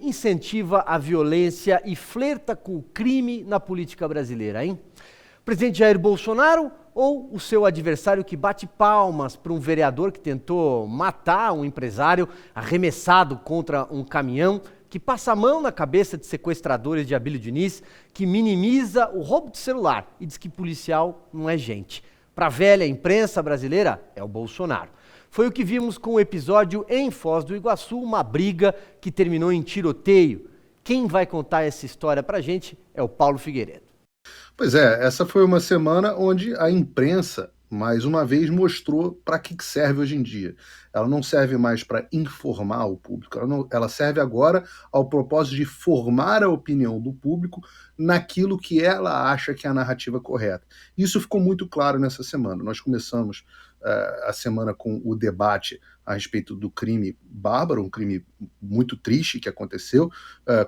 incentiva a violência e flerta com o crime na política brasileira, hein? O presidente Jair Bolsonaro ou o seu adversário que bate palmas para um vereador que tentou matar um empresário arremessado contra um caminhão, que passa a mão na cabeça de sequestradores de Abílio Diniz, que minimiza o roubo de celular e diz que policial não é gente. Para a velha imprensa brasileira, é o Bolsonaro. Foi o que vimos com o episódio em Foz do Iguaçu, uma briga que terminou em tiroteio. Quem vai contar essa história para a gente é o Paulo Figueiredo. Pois é, essa foi uma semana onde a imprensa, mais uma vez, mostrou para que serve hoje em dia. Ela não serve mais para informar o público, ela serve agora ao propósito de formar a opinião do público naquilo que ela acha que é a narrativa correta. Isso ficou muito claro nessa semana. Nós começamos a semana com o debate a respeito do crime bárbaro, um crime muito triste que aconteceu,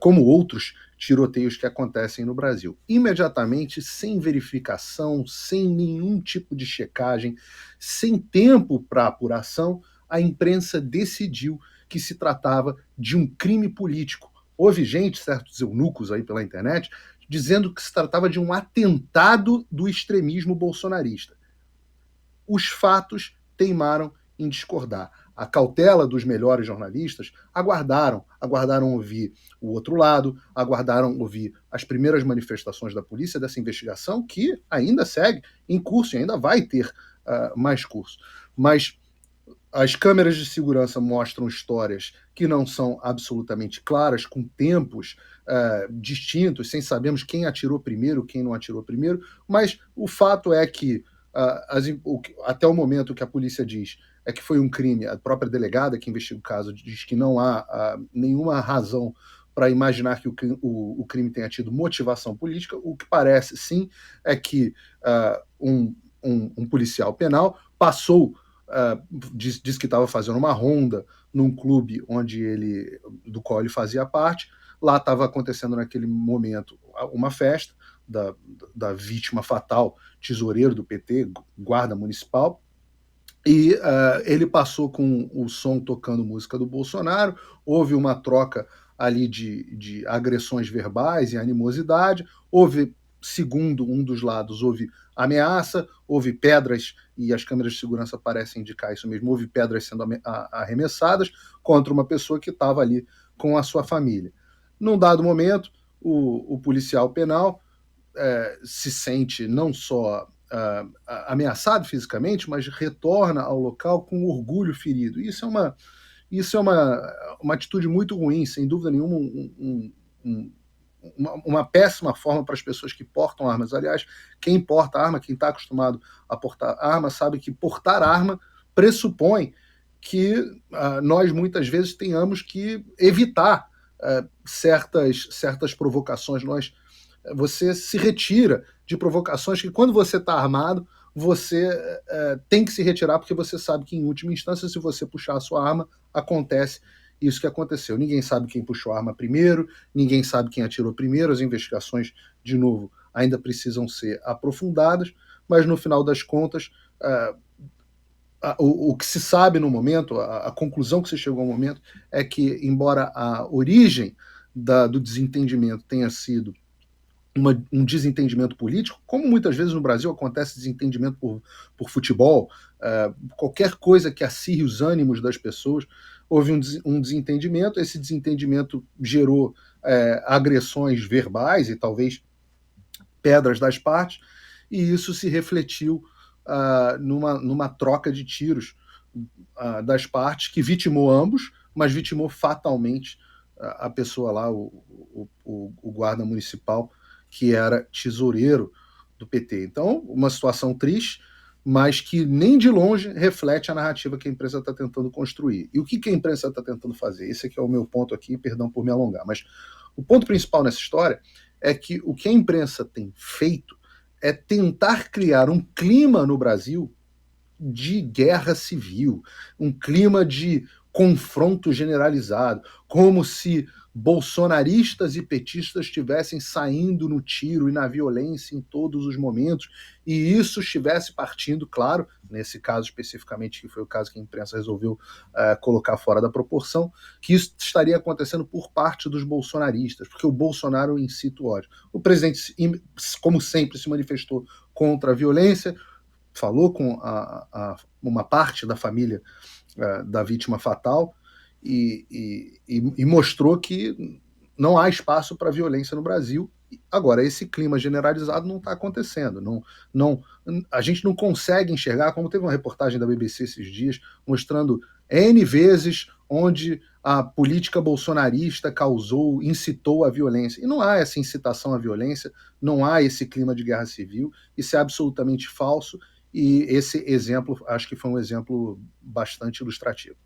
como outros tiroteios que acontecem no Brasil. Imediatamente, sem verificação, sem nenhum tipo de checagem, sem tempo para apuração, a imprensa decidiu que se tratava de um crime político. Houve gente, certos eunucos aí pela internet, dizendo que se tratava de um atentado do extremismo bolsonarista. Os fatos teimaram em discordar. A cautela dos melhores jornalistas aguardaram ouvir o outro lado, aguardaram ouvir as primeiras manifestações da polícia dessa investigação, que ainda segue em curso e ainda vai ter mais curso. Mas as câmeras de segurança mostram histórias que não são absolutamente claras, com tempos distintos, sem sabermos quem atirou primeiro, quem não atirou primeiro, mas o fato é que até o momento que a polícia diz é que foi um crime, a própria delegada que investiga o caso diz que não há nenhuma razão para imaginar que o crime tenha tido motivação política. O que parece, sim, é que um policial penal passou, disse que estava fazendo uma ronda num clube do qual ele fazia parte. Lá estava acontecendo naquele momento uma festa da vítima fatal, tesoureiro do PT, guarda municipal, e ele passou com o som tocando música do Bolsonaro. Houve uma troca ali de agressões verbais e animosidade, houve, segundo um dos lados, houve ameaça, houve pedras, e as câmeras de segurança parecem indicar isso mesmo, houve pedras sendo arremessadas contra uma pessoa que estava ali com a sua família. Num dado momento, o policial penal se sente não só ameaçado fisicamente, mas retorna ao local com orgulho ferido. Isso é uma atitude muito ruim, sem dúvida nenhuma, uma péssima forma para as pessoas que portam armas. Aliás, quem porta arma, quem está acostumado a portar arma, sabe que portar arma pressupõe que nós muitas vezes tenhamos que evitar certas provocações. Você se retira de provocações que, quando você está armado, você tem que se retirar, porque você sabe que, em última instância, se você puxar a sua arma, acontece isso que aconteceu. Ninguém sabe quem puxou a arma primeiro, ninguém sabe quem atirou primeiro. As investigações, de novo, ainda precisam ser aprofundadas, mas, no final das contas, o que se sabe no momento, a conclusão que se chegou ao momento, é que, embora a origem do desentendimento tenha sido um desentendimento político, como muitas vezes no Brasil acontece desentendimento por futebol, qualquer coisa que acirre os ânimos das pessoas, houve um desentendimento. Esse desentendimento gerou agressões verbais e talvez pedras das partes, e isso se refletiu numa troca de tiros das partes, que vitimou ambos, mas vitimou fatalmente a pessoa lá, o guarda municipal, que era tesoureiro do PT. Então, uma situação triste, mas que nem de longe reflete a narrativa que a imprensa está tentando construir. E o que a imprensa está tentando fazer? Esse aqui é o meu ponto aqui, perdão por me alongar, mas o ponto principal nessa história é que o que a imprensa tem feito é tentar criar um clima no Brasil de guerra civil, um clima de confronto generalizado, como se bolsonaristas e petistas estivessem saindo no tiro e na violência em todos os momentos, e isso estivesse partindo, claro, nesse caso especificamente, que foi o caso que a imprensa resolveu colocar fora da proporção, que isso estaria acontecendo por parte dos bolsonaristas, porque o Bolsonaro incita o ódio. O presidente, como sempre, se manifestou contra a violência, falou com uma parte da família da vítima fatal, e mostrou que não há espaço para violência no Brasil. Agora, esse clima generalizado não está acontecendo. A gente não consegue enxergar, como teve uma reportagem da BBC esses dias, mostrando N vezes onde a política bolsonarista incitou a violência. E não há essa incitação à violência, não há esse clima de guerra civil, isso é absolutamente falso, e esse exemplo, acho que foi um exemplo bastante ilustrativo.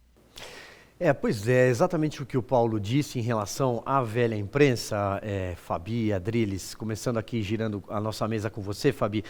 Pois é, exatamente o que o Paulo disse em relação à velha imprensa, Fabi, Adriles, começando aqui girando a nossa mesa com você, Fabi.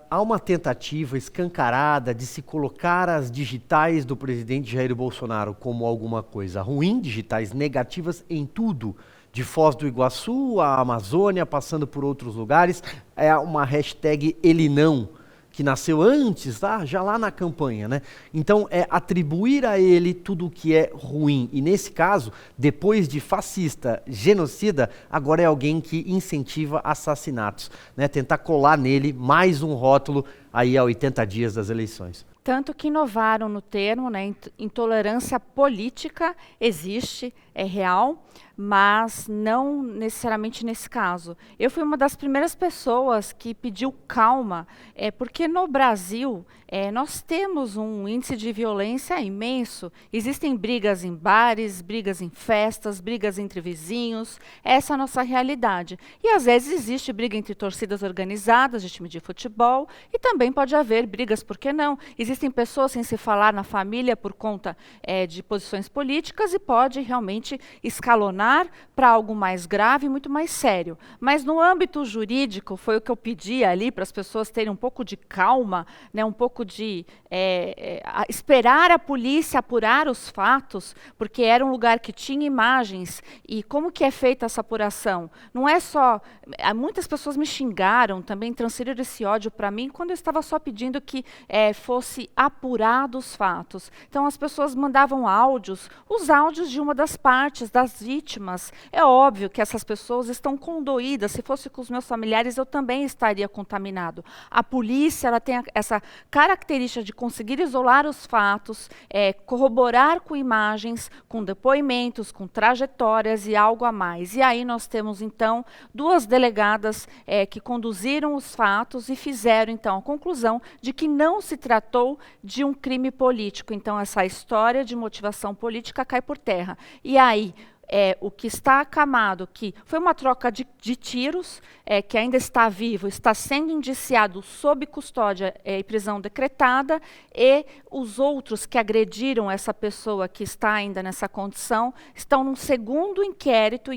Há uma tentativa escancarada de se colocar as digitais do presidente Jair Bolsonaro como alguma coisa ruim, digitais negativas em tudo, de Foz do Iguaçu à Amazônia, passando por outros lugares. É uma hashtag ele não, que nasceu antes, já lá na campanha, né? Então, é atribuir a ele tudo o que é ruim. E nesse caso, depois de fascista, genocida, agora é alguém que incentiva assassinatos, né? Tentar colar nele mais um rótulo aí a 80 dias das eleições. Tanto que inovaram no termo, né? Intolerância política existe, é real, mas não necessariamente nesse caso. Eu fui uma das primeiras pessoas que pediu calma, porque no Brasil nós temos um índice de violência imenso. Existem brigas em bares, brigas em festas, brigas entre vizinhos, essa é a nossa realidade. E às vezes existe briga entre torcidas organizadas de time de futebol, e também pode haver brigas, por que não? Existem pessoas sem se falar na família por conta de posições políticas, e pode realmente escalonar para algo mais grave, muito mais sério. Mas no âmbito jurídico, foi o que eu pedi ali para as pessoas terem um pouco de calma, né, um pouco de esperar a polícia apurar os fatos, porque era um lugar que tinha imagens. E como que é feita essa apuração? Não é só... Muitas pessoas me xingaram, também transferiram esse ódio para mim, quando eu estava só pedindo que fosse apurado os fatos. Então as pessoas mandavam áudios, os áudios de uma das partes, das vítimas. É óbvio que essas pessoas estão condoídas. Se fosse com os meus familiares, eu também estaria contaminado. A polícia, ela tem essa característica de conseguir isolar os fatos, corroborar com imagens, com depoimentos, com trajetórias e algo a mais. E aí nós temos, então, duas delegadas que conduziram os fatos e fizeram, então, a conclusão de que não se tratou de um crime político. Então, essa história de motivação política cai por terra. E aí, o que está acamado, que foi uma troca de tiros, que ainda está vivo, está sendo indiciado sob custódia e prisão decretada, e os outros que agrediram essa pessoa que está ainda nessa condição, estão num segundo inquérito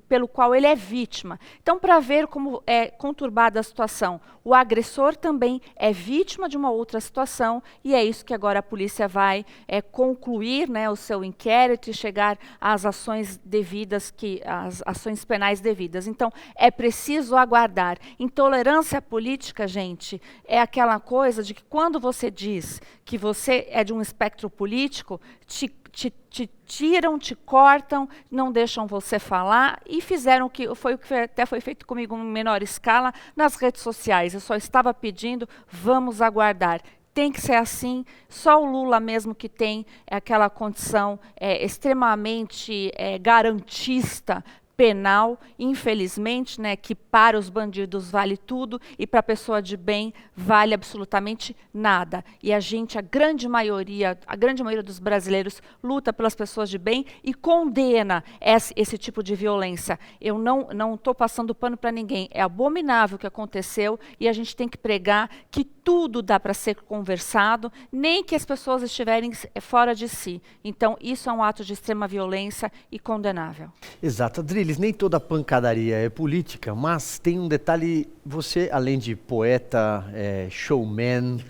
pelo qual ele é vítima. Então, para ver como é conturbada a situação, o agressor também é vítima de uma outra situação, e é isso que agora a polícia vai concluir, né, o seu inquérito e chegar às ações devidas, às ações penais devidas. Então, é preciso aguardar. Intolerância política, gente, é aquela coisa de que quando você diz que você é de um espectro político, te tiram, te cortam, não deixam você falar, e fizeram o que até foi feito comigo em menor escala nas redes sociais. Eu só estava pedindo, vamos aguardar. Tem que ser assim, só o Lula mesmo que tem aquela condição extremamente garantista, penal, infelizmente, né, que para os bandidos vale tudo e para a pessoa de bem vale absolutamente nada. E a grande maioria dos brasileiros luta pelas pessoas de bem e condena esse tipo de violência. Eu não estou passando pano para ninguém. É abominável o que aconteceu, e a gente tem que pregar que tudo dá para ser conversado, nem que as pessoas estiverem fora de si. Então, isso é um ato de extrema violência e condenável. Exato, Adriles, nem toda pancadaria é política, mas tem um detalhe: você, além de poeta, showman,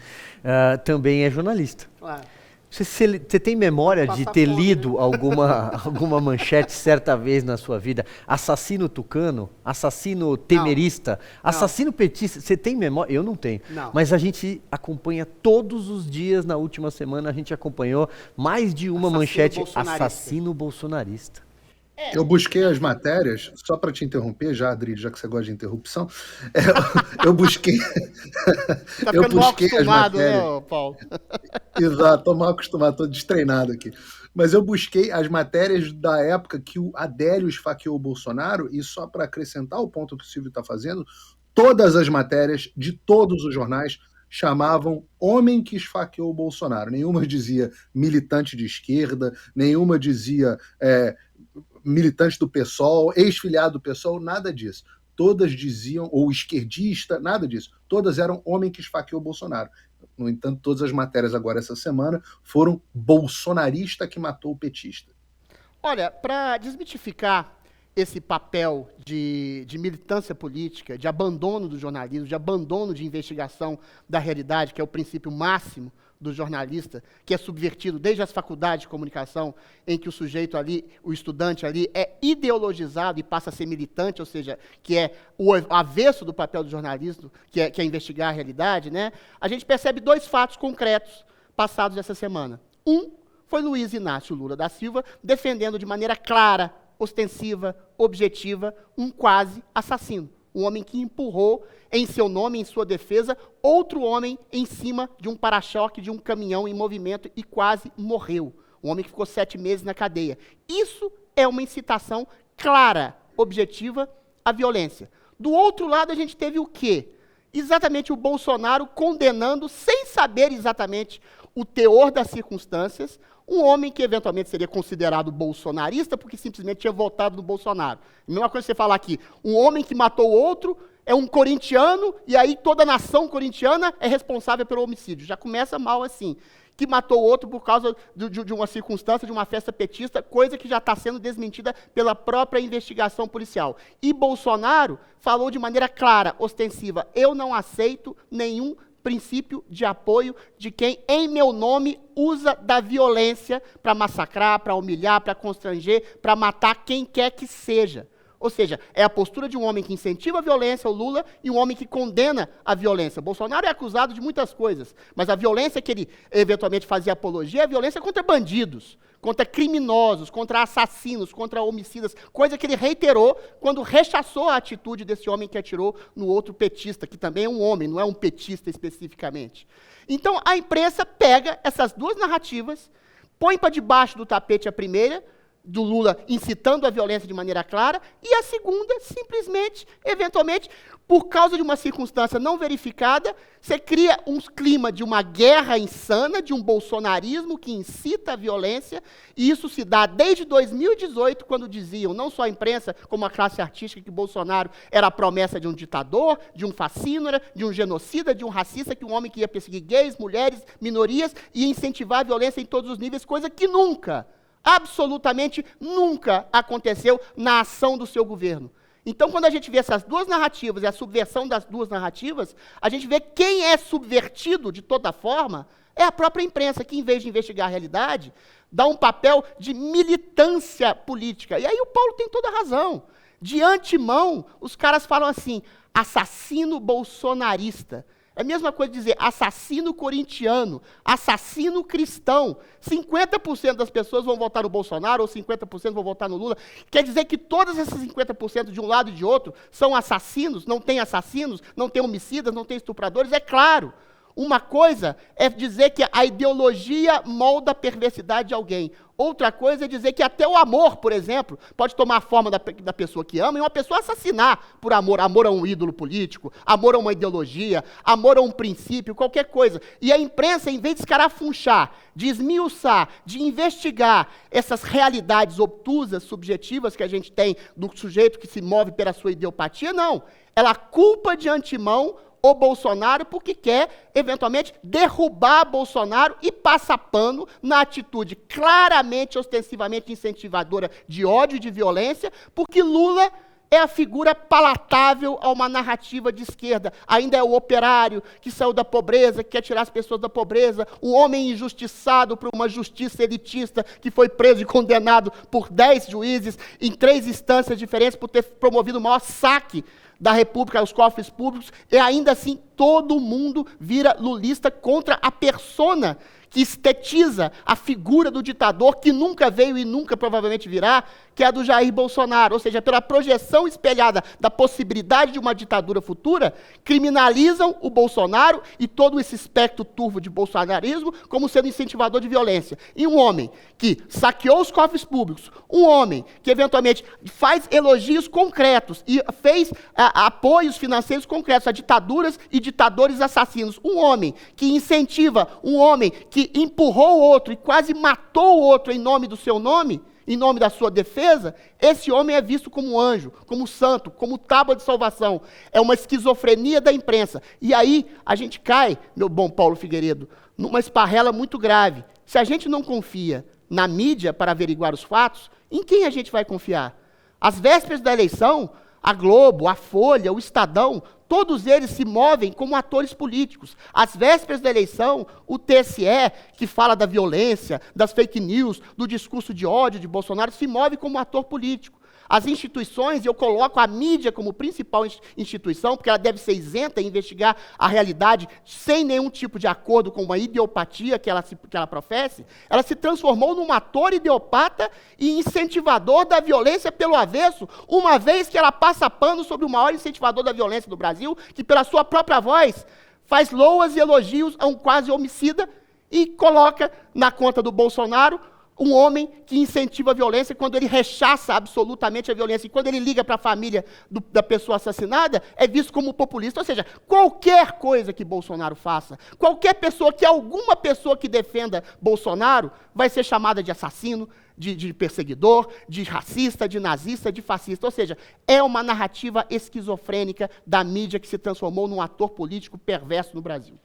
também é jornalista. Claro. Você tem memória de Passar ter fome, lido alguma manchete certa vez na sua vida? Assassino tucano? Assassino temerista? Assassino petista? Você tem memória? Eu não tenho. Não. Mas a gente acompanha todos os dias, na última semana, a gente acompanhou mais de uma Assassino manchete. bolsonarista. Assassino bolsonarista. Eu busquei as matérias, só para te interromper já, Adri, já que você gosta de interrupção, eu busquei, Tá eu ficando mal busquei as acostumado, né, matérias. ô, Paulo? Exato, tô mal acostumado, tô destreinado aqui. Mas eu busquei as matérias da época que o Adélio esfaqueou o Bolsonaro, e só para acrescentar o ponto que o Silvio está fazendo, todas as matérias de todos os jornais chamavam homem que esfaqueou o Bolsonaro. Nenhuma dizia militante de esquerda, nenhuma dizia militante do PSOL, ex-filiado do PSOL, nada disso. Todas diziam, ou esquerdista, nada disso. Todas eram homem que esfaqueou o Bolsonaro. No entanto, todas as matérias agora essa semana foram bolsonarista que matou o petista. Olha, para desmitificar esse papel de militância política, de abandono do jornalismo, de abandono de investigação da realidade, que é o princípio máximo do jornalista, que é subvertido desde as faculdades de comunicação, em que o sujeito ali, o estudante ali, é ideologizado e passa a ser militante, ou seja, que é o avesso do papel do jornalismo, que é investigar a realidade, né? A gente percebe dois fatos concretos passados essa semana. Um foi Luiz Inácio Lula da Silva defendendo de maneira clara, ostensiva, objetiva, um quase assassino. Um homem que empurrou, em seu nome, em sua defesa, outro homem em cima de um para-choque de um caminhão em movimento e quase morreu. Um homem que ficou 7 meses na cadeia. Isso é uma incitação clara, objetiva, à violência. Do outro lado, a gente teve o quê? Exatamente o Bolsonaro condenando, sem saber exatamente o teor das circunstâncias, um homem que eventualmente seria considerado bolsonarista porque simplesmente tinha votado no Bolsonaro. A mesma coisa que você falar aqui, um homem que matou outro é um corintiano e aí toda a nação corintiana é responsável pelo homicídio. Já começa mal assim. Que matou outro por causa de uma circunstância, de uma festa petista, coisa que já está sendo desmentida pela própria investigação policial. E Bolsonaro falou de maneira clara, ostensiva, eu não aceito nenhum princípio de apoio de quem, em meu nome, usa da violência para massacrar, para humilhar, para constranger, para matar quem quer que seja. Ou seja, é a postura de um homem que incentiva a violência, o Lula, e um homem que condena a violência. Bolsonaro é acusado de muitas coisas, mas a violência que ele eventualmente fazia apologia é a violência contra bandidos, contra criminosos, contra assassinos, contra homicidas, coisa que ele reiterou quando rechaçou a atitude desse homem que atirou no outro petista, que também é um homem, não é um petista especificamente. Então, a imprensa pega essas duas narrativas, põe para debaixo do tapete a primeira, do Lula incitando a violência de maneira clara, e a segunda, simplesmente, eventualmente, por causa de uma circunstância não verificada, você cria um clima de uma guerra insana, de um bolsonarismo que incita a violência, e isso se dá desde 2018, quando diziam, não só a imprensa, como a classe artística, que Bolsonaro era a promessa de um ditador, de um fascínora, de um genocida, de um racista, que um homem que ia perseguir gays, mulheres, minorias, e incentivar a violência em todos os níveis, coisa que nunca, absolutamente nunca aconteceu na ação do seu governo. Então, quando a gente vê essas duas narrativas e a subversão das duas narrativas, a gente vê quem é subvertido de toda forma é a própria imprensa, que, em vez de investigar a realidade, dá um papel de militância política. E aí o Paulo tem toda a razão. De antemão, os caras falam assim, assassino bolsonarista. É a mesma coisa de dizer assassino corintiano, assassino cristão. 50% das pessoas vão votar no Bolsonaro ou 50% vão votar no Lula. Quer dizer que todos esses 50% de um lado e de outro são assassinos, não tem homicidas, não tem estupradores, é claro. Uma coisa é dizer que a ideologia molda a perversidade de alguém. Outra coisa é dizer que até o amor, por exemplo, pode tomar a forma da pessoa que ama e uma pessoa assassinar por amor. Amor a um ídolo político, amor a uma ideologia, amor a um princípio, qualquer coisa. E a imprensa, em vez de escarafunchar, de esmiuçar, de investigar essas realidades obtusas, subjetivas que a gente tem do sujeito que se move pela sua idiopatia, não. Ela culpa de antemão o Bolsonaro porque quer, eventualmente, derrubar Bolsonaro e passa pano na atitude claramente, ostensivamente incentivadora de ódio e de violência, porque Lula é a figura palatável a uma narrativa de esquerda. Ainda é o operário que saiu da pobreza, que quer tirar as pessoas da pobreza, o homem injustiçado por uma justiça elitista, que foi preso e condenado por 10 juízes em 3 instâncias diferentes por ter promovido o maior saque da República aos cofres públicos, e ainda assim todo mundo vira lulista contra a persona que estetiza a figura do ditador que nunca veio e nunca provavelmente virá, que é a do Jair Bolsonaro. Ou seja, pela projeção espelhada da possibilidade de uma ditadura futura, criminalizam o Bolsonaro e todo esse espectro turvo de bolsonarismo como sendo incentivador de violência. E um homem que saqueou os cofres públicos, um homem que eventualmente faz elogios concretos e fez apoios financeiros concretos a ditaduras e ditadores assassinos, um homem que incentiva, um homem que empurrou o outro e quase matou o outro em nome do seu nome, em nome da sua defesa, esse homem é visto como anjo, como santo, como tábua de salvação. É uma esquizofrenia da imprensa. E aí a gente cai, meu bom Paulo Figueiredo, numa esparrela muito grave. Se a gente não confia na mídia para averiguar os fatos, em quem a gente vai confiar? Às vésperas da eleição, a Globo, a Folha, o Estadão, todos eles se movem como atores políticos. Às vésperas da eleição, o TSE, que fala da violência, das fake news, do discurso de ódio de Bolsonaro, se move como ator político. As instituições, e eu coloco a mídia como principal instituição, porque ela deve ser isenta e investigar a realidade sem nenhum tipo de acordo com uma ideopatia que ela professe, ela se transformou num ator ideopata e incentivador da violência pelo avesso, uma vez que ela passa pano sobre o maior incentivador da violência do Brasil, que pela sua própria voz faz loas e elogios a um quase homicida e coloca na conta do Bolsonaro um homem que incentiva a violência quando ele rechaça absolutamente a violência. E quando ele liga para a família da pessoa assassinada, é visto como populista. Ou seja, qualquer coisa que Bolsonaro faça, qualquer pessoa, alguma pessoa que defenda Bolsonaro, vai ser chamada de assassino, de perseguidor, de racista, de nazista, de fascista. Ou seja, é uma narrativa esquizofrênica da mídia que se transformou num ator político perverso no Brasil.